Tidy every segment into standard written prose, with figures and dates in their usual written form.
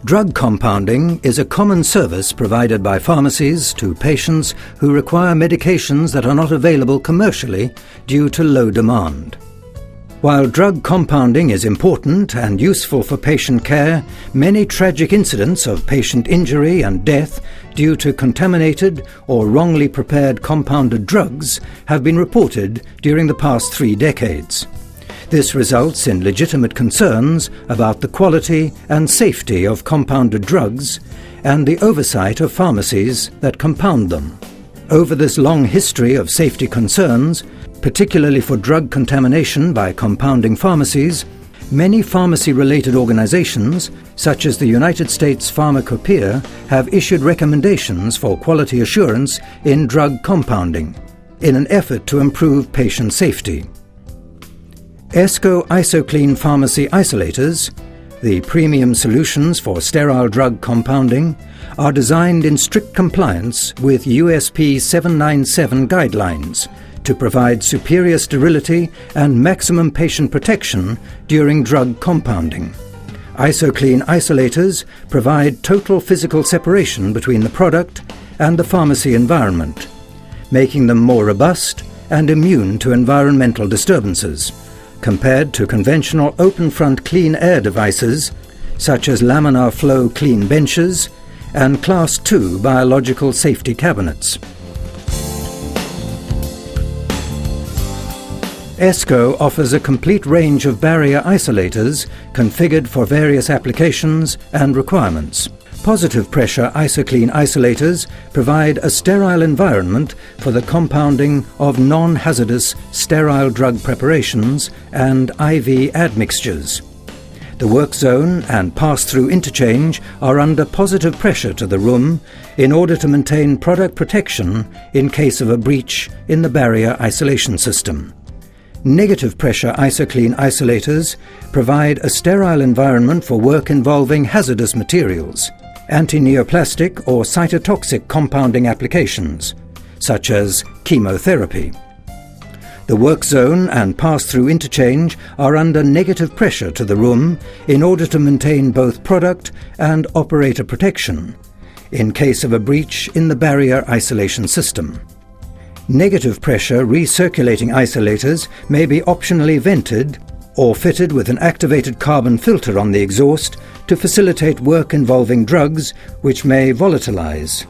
Drug compounding is a common service provided by pharmacies to patients who require medications that are not available commercially due to low demand. While drug compounding is important and useful for patient care, many tragic incidents of patient injury and death due to contaminated or wrongly prepared compounded drugs have been reported during the past 3 decades. This results in legitimate concerns about the quality and safety of compounded drugs and the oversight of pharmacies that compound them. Over this long history of safety concerns, particularly for drug contamination by compounding pharmacies, many pharmacy-related organizations, such as the United States Pharmacopeia, have issued recommendations for quality assurance in drug compounding in an effort to improve patient safety. Esco Isoclean Pharmacy Isolators, the premium solutions for sterile drug compounding, are designed in strict compliance with USP 797 guidelines to provide superior sterility and maximum patient protection during drug compounding. Isoclean isolators provide total physical separation between the product and the pharmacy environment, making them more robust and immune to environmental disturbances, compared to conventional open-front clean air devices such as laminar flow clean benches and Class II Biological Safety Cabinets. Esco offers a complete range of barrier isolators configured for various applications and requirements. Positive pressure Isoclean isolators provide a sterile environment for the compounding of non-hazardous sterile drug preparations and IV admixtures. The work zone and pass-through interchange are under positive pressure to the room in order to maintain product protection in case of a breach in the barrier isolation system. Negative pressure Isoclean isolators provide a sterile environment for work involving hazardous materials, anti-neoplastic or cytotoxic compounding applications, such as chemotherapy. The work zone and pass-through interchange are under negative pressure to the room in order to maintain both product and operator protection in case of a breach in the barrier isolation system. Negative pressure recirculating isolators may be optionally vented or fitted with an activated carbon filter on the exhaust to facilitate work involving drugs which may volatilize.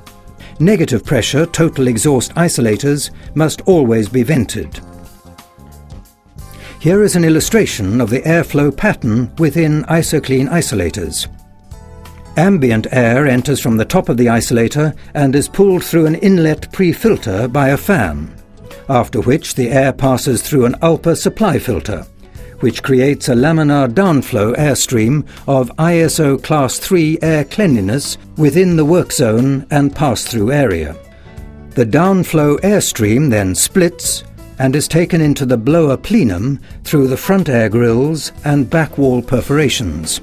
Negative pressure total exhaust isolators must always be vented. Here is an illustration of the airflow pattern within Isoclean isolators. Ambient air enters from the top of the isolator and is pulled through an inlet pre-filter by a fan, after which the air passes through an ULPA supply filter, which creates a laminar downflow airstream of ISO Class III Air Cleanliness within the work zone and pass-through area. The downflow airstream then splits and is taken into the blower plenum through the front air grills and back wall perforations.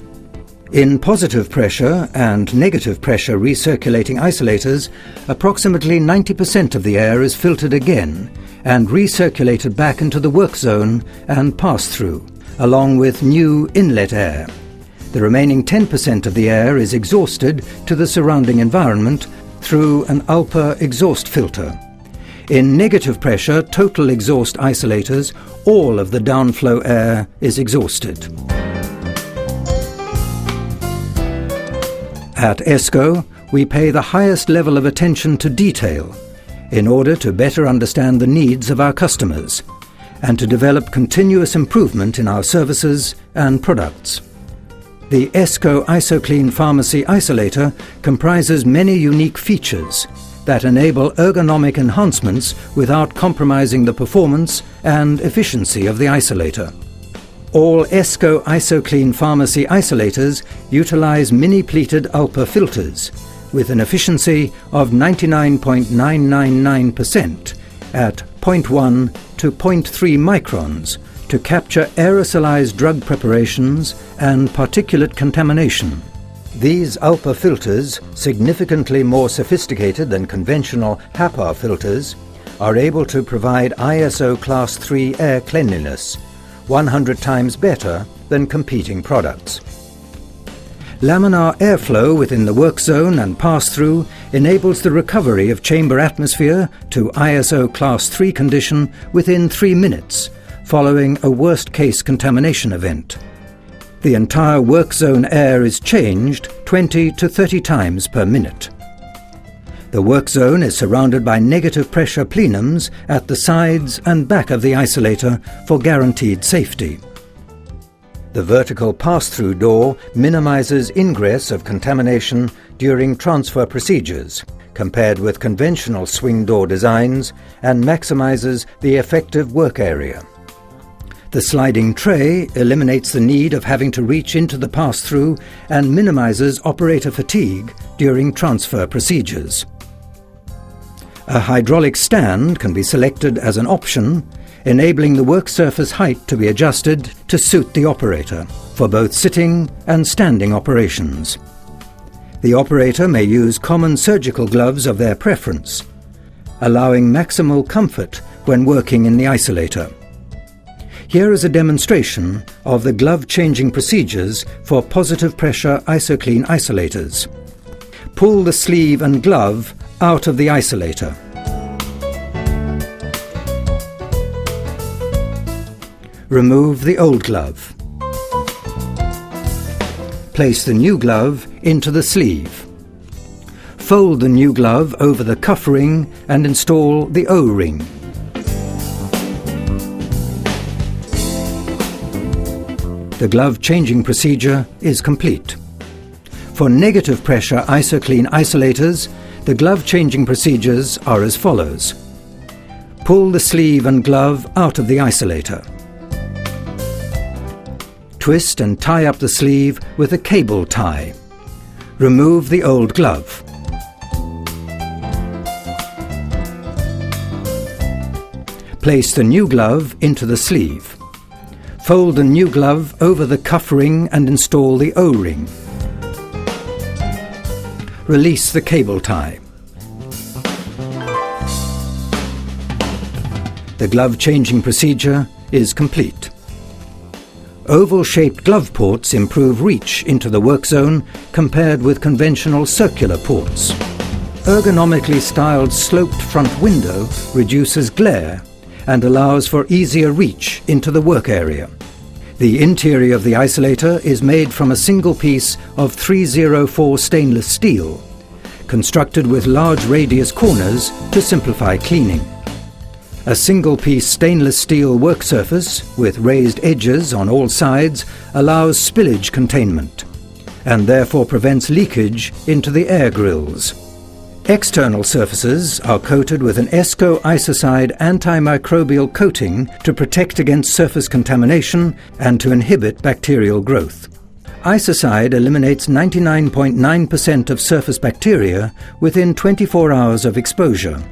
In positive pressure and negative pressure recirculating isolators, approximately 90% of the air is filtered again and recirculated back into the work zone and pass-through, along with new inlet air. The remaining 10% of the air is exhausted to the surrounding environment through an ULPA exhaust filter. In negative pressure total exhaust isolators, all of the downflow air is exhausted. At Esco, we pay the highest level of attention to detail in order to better understand the needs of our customers and to develop continuous improvement in our services and products. The Esco Isoclean Pharmacy Isolator comprises many unique features that enable ergonomic enhancements without compromising the performance and efficiency of the isolator. All Esco Isoclean Pharmacy Isolators utilize mini-pleated ULPA filters with an efficiency of 99.999% at 0.1 to 0.3 microns to capture aerosolized drug preparations and particulate contamination. These ULPA filters, significantly more sophisticated than conventional HAPA filters, are able to provide ISO Class III Air Cleanliness, 100 times better than competing products. Laminar airflow within the work zone and pass-through enables the recovery of chamber atmosphere to ISO Class III condition within 3 minutes, following a worst-case contamination event. The entire work zone air is changed 20 to 30 times per minute. The work zone is surrounded by negative pressure plenums at the sides and back of the isolator for guaranteed safety. The vertical pass-through door minimizes ingress of contamination during transfer procedures, compared with conventional swing door designs, and maximizes the effective work area. The sliding tray eliminates the need of having to reach into the pass-through and minimizes operator fatigue during transfer procedures. A hydraulic stand can be selected as an option, enabling the work surface height to be adjusted to suit the operator for both sitting and standing operations. The operator may use common surgical gloves of their preference, allowing maximal comfort when working in the isolator. Here is a demonstration of the glove-changing procedures for positive pressure Isoclean isolators. Pull the sleeve and glove out of the isolator. Remove the old glove. Place the new glove into the sleeve. Fold the new glove over the cuff ring and install the O-ring. The glove changing procedure is complete. For negative pressure Isoclean isolators, the glove changing procedures are as follows. Pull the sleeve and glove out of the isolator. Twist and tie up the sleeve with a cable tie. Remove the old glove. Place the new glove into the sleeve. Fold the new glove over the cuff ring and install the O-ring. Release the cable tie. The glove changing procedure is complete. Oval-shaped glove ports improve reach into the work zone compared with conventional circular ports. Ergonomically styled sloped front window reduces glare and allows for easier reach into the work area. The interior of the isolator is made from a single piece of 304 stainless steel, constructed with large radius corners to simplify cleaning. A single-piece stainless steel work surface with raised edges on all sides allows spillage containment and therefore prevents leakage into the air grills. External surfaces are coated with an Esco Isocide antimicrobial coating to protect against surface contamination and to inhibit bacterial growth. Isocide eliminates 99.9% of surface bacteria within 24 hours of exposure.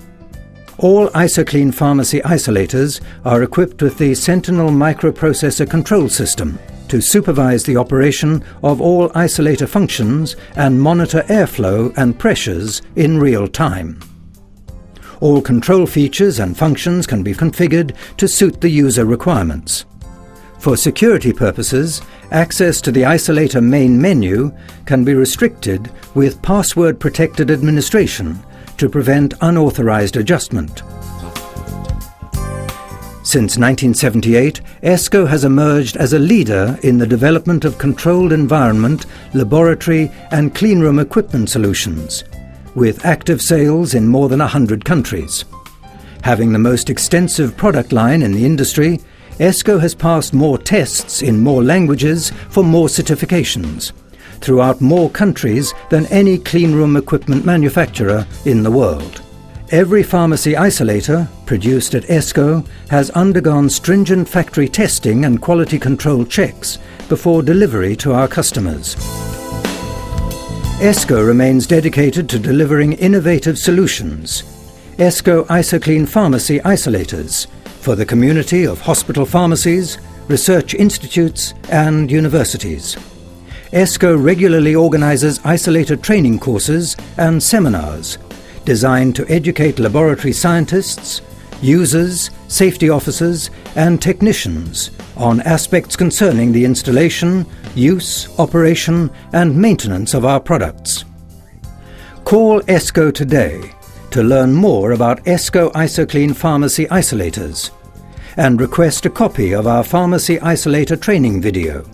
All Isoclean Pharmacy Isolators are equipped with the Sentinel microprocessor control system to supervise the operation of all isolator functions and monitor airflow and pressures in real time. All control features and functions can be configured to suit the user requirements. For security purposes, access to the isolator main menu can be restricted with password-protected administration to prevent unauthorized adjustment. Since 1978, Esco has emerged as a leader in the development of controlled environment, laboratory and cleanroom equipment solutions, with active sales in more than 100 countries. Having the most extensive product line in the industry, Esco has passed more tests in more languages for more certifications, throughout more countries than any cleanroom equipment manufacturer in the world. Every pharmacy isolator produced at Esco has undergone stringent factory testing and quality control checks before delivery to our customers. Esco remains dedicated to delivering innovative solutions. Esco Isoclean Pharmacy Isolators for the community of hospital pharmacies, research institutes and universities. Esco regularly organizes isolator training courses and seminars designed to educate laboratory scientists, users, safety officers and technicians on aspects concerning the installation, use, operation and maintenance of our products. Call Esco today to learn more about Esco Isoclean Pharmacy Isolators and request a copy of our Pharmacy Isolator training video.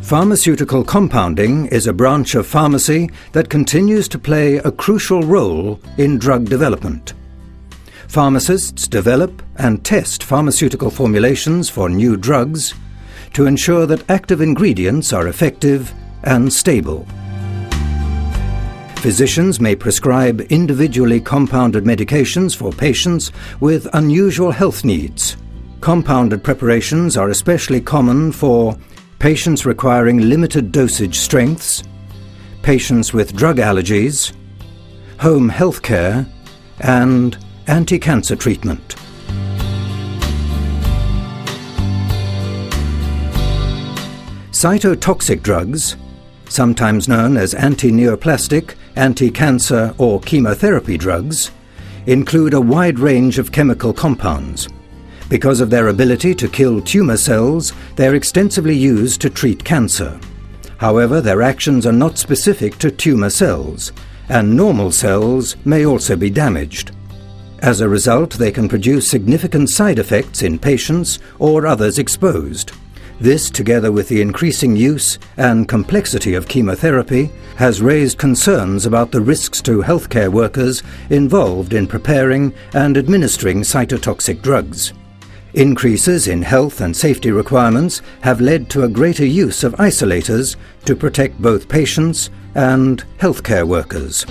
Pharmaceutical compounding is a branch of pharmacy that continues to play a crucial role in drug development. Pharmacists develop and test pharmaceutical formulations for new drugs to ensure that active ingredients are effective and stable. Physicians may prescribe individually compounded medications for patients with unusual health needs. Compounded preparations are especially common for patients requiring limited dosage strengths, patients with drug allergies, home health care, and anti-cancer treatment. Cytotoxic drugs, sometimes known as anti-neoplastic, anti-cancer or chemotherapy drugs, include a wide range of chemical compounds. Because of their ability to kill tumor cells, they are extensively used to treat cancer. However, their actions are not specific to tumor cells, and normal cells may also be damaged. As a result, they can produce significant side effects in patients or others exposed. This, together with the increasing use and complexity of chemotherapy, has raised concerns about the risks to healthcare workers involved in preparing and administering cytotoxic drugs. Increases in health and safety requirements have led to a greater use of isolators to protect both patients and healthcare workers.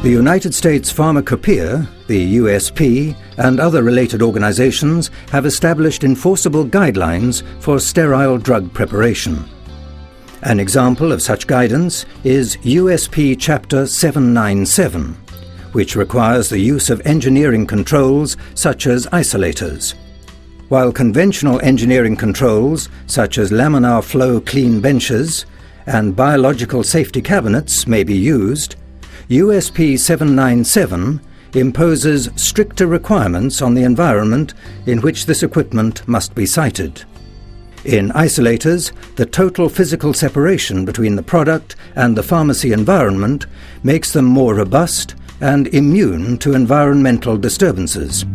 The United States Pharmacopoeia, the USP, and other related organizations have established enforceable guidelines for sterile drug preparation. An example of such guidance is USP Chapter 797, which requires the use of engineering controls such as isolators. While conventional engineering controls such as laminar flow clean benches and biological safety cabinets may be used, USP 797 imposes stricter requirements on the environment in which this equipment must be sited. In isolators, the total physical separation between the product and the pharmacy environment makes them more robust and immune to environmental disturbances.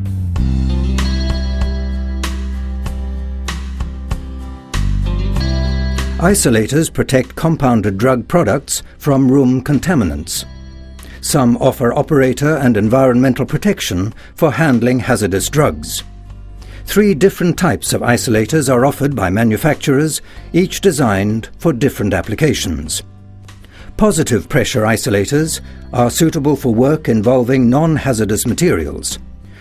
Isolators protect compounded drug products from room contaminants. Some offer operator and environmental protection for handling hazardous drugs. 3 different types of isolators are offered by manufacturers, each designed for different applications. Positive pressure isolators are suitable for work involving non-hazardous materials.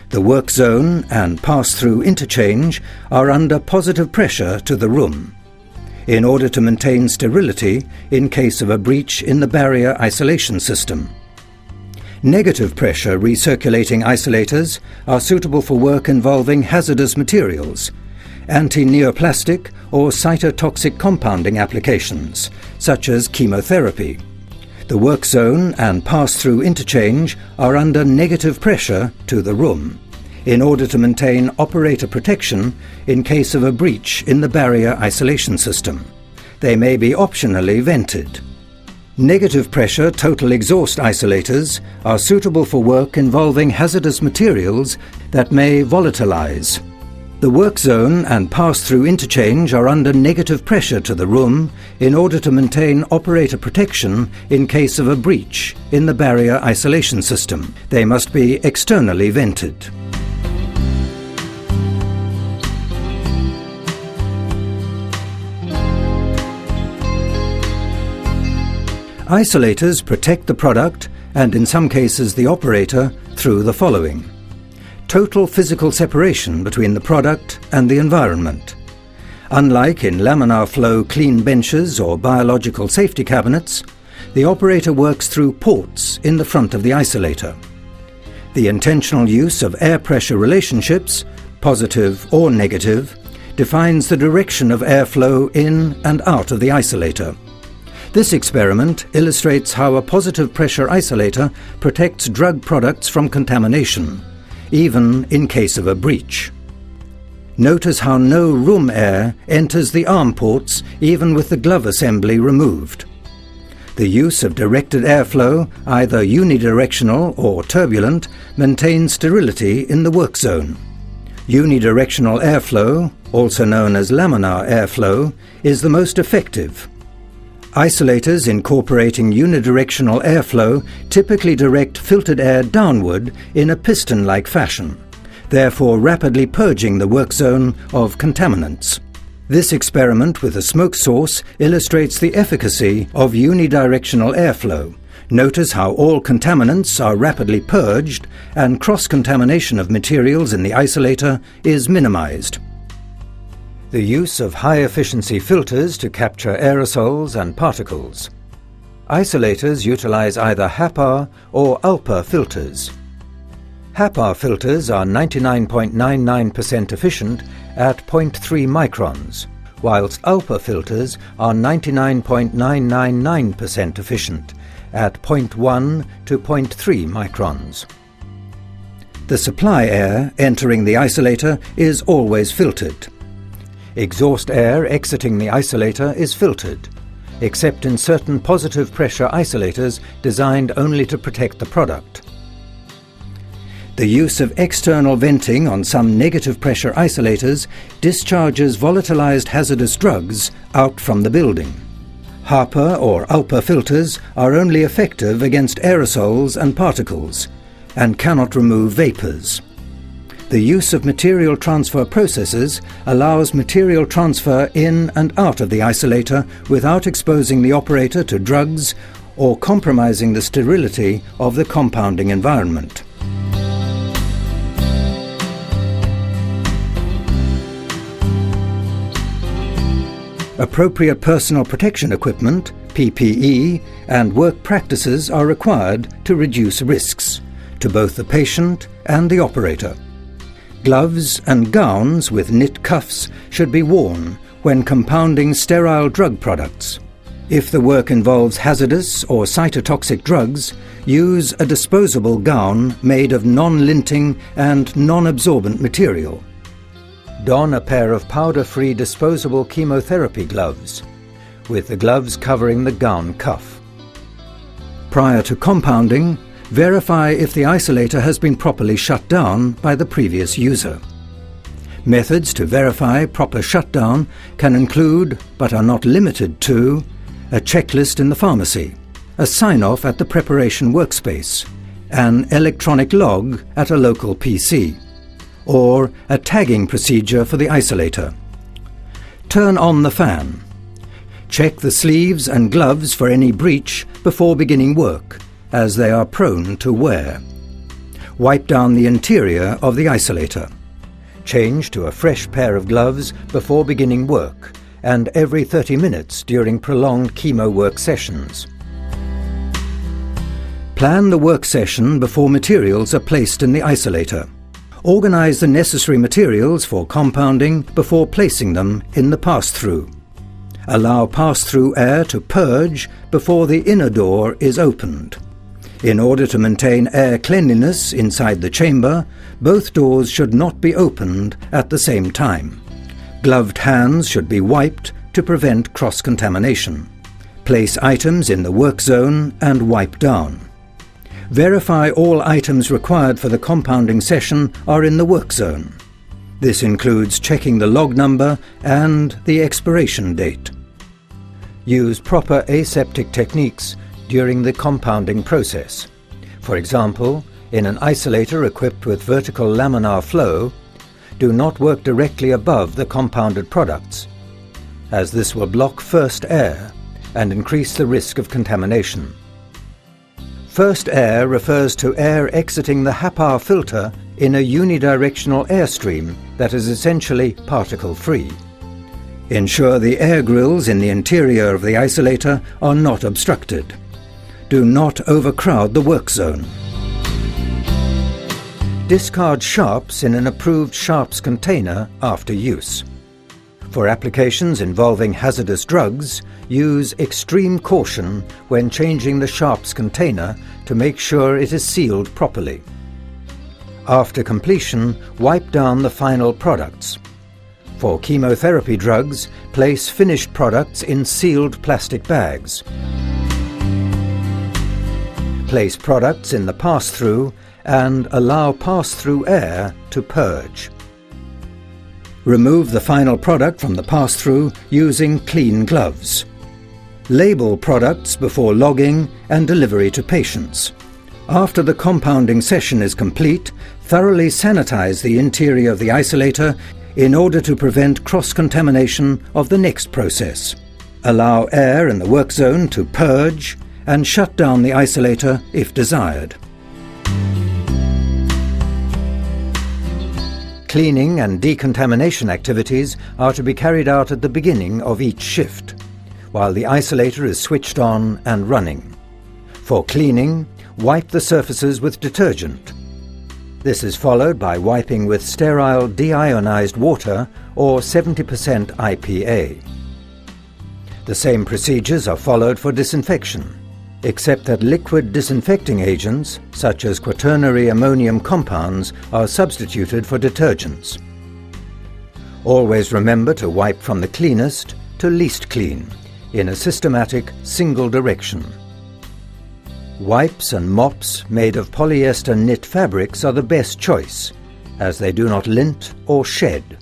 The work zone and pass-through interchange are under positive pressure to the room, in order to maintain sterility in case of a breach in the barrier isolation system. Negative pressure recirculating isolators are suitable for work involving hazardous materials, anti-neoplastic or cytotoxic compounding applications, such as chemotherapy. The work zone and pass-through interchange are under negative pressure to the room, in order to maintain operator protection in case of a breach in the barrier isolation system. They may be optionally vented. Negative pressure total exhaust isolators are suitable for work involving hazardous materials that may volatilize. The work zone and pass-through interchange are under negative pressure to the room in order to maintain operator protection in case of a breach in the barrier isolation system. They must be externally vented. Isolators protect the product, and in some cases the operator, through the following: total physical separation between the product and the environment. Unlike in laminar flow clean benches or biological safety cabinets, the operator works through ports in the front of the isolator. The intentional use of air pressure relationships, positive or negative, defines the direction of airflow in and out of the isolator. This experiment illustrates how a positive pressure isolator protects drug products from contamination, even in case of a breach. Notice how no room air enters the arm ports even with the glove assembly removed. The use of directed airflow, either unidirectional or turbulent, maintains sterility in the work zone. Unidirectional airflow, also known as laminar airflow, is the most effective. Isolators incorporating unidirectional airflow typically direct filtered air downward in a piston-like fashion, therefore rapidly purging the work zone of contaminants. This experiment with a smoke source illustrates the efficacy of unidirectional airflow. Notice how all contaminants are rapidly purged and cross-contamination of materials in the isolator is minimized. The use of high-efficiency filters to capture aerosols and particles. Isolators utilize either HAPR or ALPR filters. HAPR filters are 99.99% efficient at 0.3 microns, whilst ALPR filters are 99.999% efficient at 0.1 to 0.3 microns. The supply air entering the isolator is always filtered. Exhaust air exiting the isolator is filtered, except in certain positive pressure isolators designed only to protect the product. The use of external venting on some negative pressure isolators discharges volatilized hazardous drugs out from the building. HAPR or ALPR filters are only effective against aerosols and particles and cannot remove vapors. The use of material transfer processes allows material transfer in and out of the isolator without exposing the operator to drugs or compromising the sterility of the compounding environment. Appropriate personal protection equipment, PPE, and work practices are required to reduce risks to both the patient and the operator. Gloves and gowns with knit cuffs should be worn when compounding sterile drug products. If the work involves hazardous or cytotoxic drugs, use a disposable gown made of non-linting and non-absorbent material. Don a pair of powder-free disposable chemotherapy gloves, with the gloves covering the gown cuff. Prior to compounding, verify if the isolator has been properly shut down by the previous user. Methods to verify proper shutdown can include, but are not limited to, a checklist in the pharmacy, a sign-off at the preparation workspace, an electronic log at a local PC, or a tagging procedure for the isolator. Turn on the fan. Check the sleeves and gloves for any breach before beginning work, as they are prone to wear. Wipe down the interior of the isolator. Change to a fresh pair of gloves before beginning work and every 30 minutes during prolonged chemo work sessions. Plan the work session before materials are placed in the isolator. Organize the necessary materials for compounding before placing them in the pass-through. Allow pass-through air to purge before the inner door is opened. In order to maintain air cleanliness inside the chamber, both doors should not be opened at the same time. Gloved hands should be wiped to prevent cross-contamination. Place items in the work zone and wipe down. Verify all items required for the compounding session are in the work zone. This includes checking the log number and the expiration date. Use proper aseptic techniques during the compounding process. For example, in an isolator equipped with vertical laminar flow, do not work directly above the compounded products, as this will block first air and increase the risk of contamination. First air refers to air exiting the HAPR filter in a unidirectional airstream that is essentially particle-free. Ensure the air grills in the interior of the isolator are not obstructed. Do not overcrowd the work zone. Discard sharps in an approved sharps container after use. For applications involving hazardous drugs, use extreme caution when changing the sharps container to make sure it is sealed properly. After completion, wipe down the final products. For chemotherapy drugs, place finished products in sealed plastic bags. Place products in the pass-through and allow pass-through air to purge. Remove the final product from the pass-through using clean gloves. Label products before logging and delivery to patients. After the compounding session is complete, thoroughly sanitize the interior of the isolator in order to prevent cross-contamination of the next process. Allow air in the work zone to purge and shut down the isolator if desired. Cleaning and decontamination activities are to be carried out at the beginning of each shift, while the isolator is switched on and running. For cleaning, wipe the surfaces with detergent. This is followed by wiping with sterile deionized water or 70% IPA. The same procedures are followed for disinfection, except that liquid disinfecting agents, such as quaternary ammonium compounds, are substituted for detergents. Always remember to wipe from the cleanest to least clean, in a systematic single direction. Wipes and mops made of polyester knit fabrics are the best choice, as they do not lint or shed.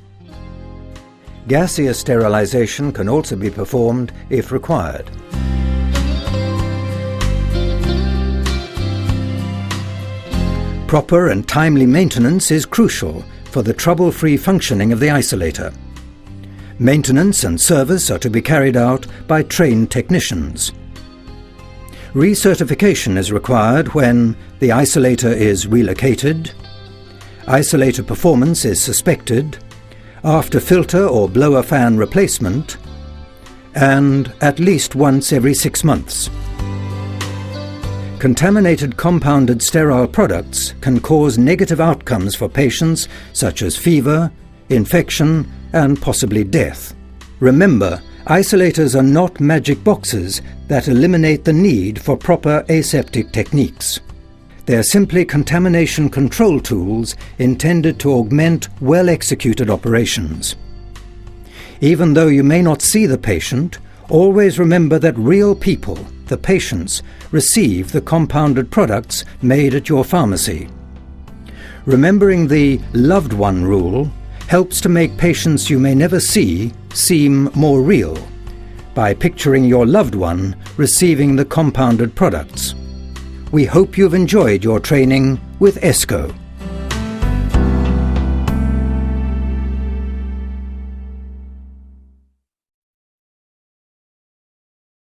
Gaseous sterilization can also be performed if required. Proper and timely maintenance is crucial for the trouble-free functioning of the isolator. Maintenance and service are to be carried out by trained technicians. Recertification is required when the isolator is relocated, isolator performance is suspected, after filter or blower fan replacement, and at least once every 6 months. Contaminated compounded sterile products can cause negative outcomes for patients such as fever, infection, and possibly death. Remember, isolators are not magic boxes that eliminate the need for proper aseptic techniques. They are simply contamination control tools intended to augment well-executed operations. Even though you may not see the patient, always remember that real people, the patients, receive the compounded products made at your pharmacy. Remembering the loved one rule helps to make patients you may never see seem more real by picturing your loved one receiving the compounded products. We hope you've enjoyed your training with Esco.